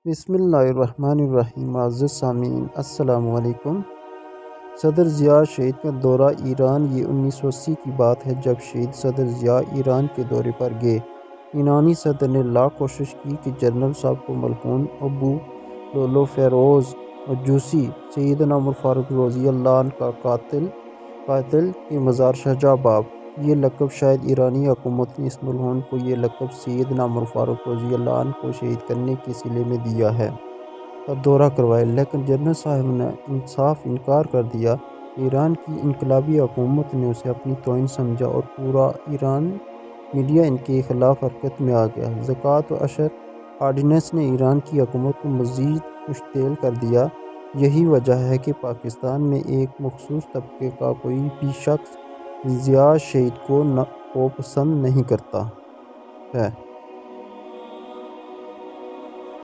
بسم اللہ الرحمن الرحیم۔ معزز سامعین السلام علیکم۔ صدر ضیاء شہید کا دورہ ایران۔ یہ 1980 کی بات ہے جب شہید صدر ضیاء ایران کے دورے پر گئے۔ ایرانی صدر نے لاکھ کوشش کی کہ جنرل صاحب کو ملعون ابو لؤلؤ فیروز مجوسی سیدنا عمر فاروق رضی اللہ عنہ کا قاتل کے مزار شاہجہاں باب۔ یہ لقب شاید ایرانی حکومت نے اس ملعون کو یہ لقب سیدنا عمر فاروق رضی اللہ عنہ کو شہید کرنے کے صلے میں دیا ہے کا دورہ کروایا، لیکن جنرل صاحب نے صاف انکار کر دیا۔ ایران کی انقلابی حکومت نے اسے اپنی توہین سمجھا اور پورا ایرانی میڈیا ان کے خلاف حرکت میں آ گیا۔ زکوٰۃ و عشر آرڈیننس نے ایران کی حکومت کو مزید مشتعل کر دیا۔ یہی وجہ ہے کہ پاکستان میں ایک مخصوص طبقے کا کوئی بھی شخص ضیاء شہید کو پسند نہیں کرتا ہے۔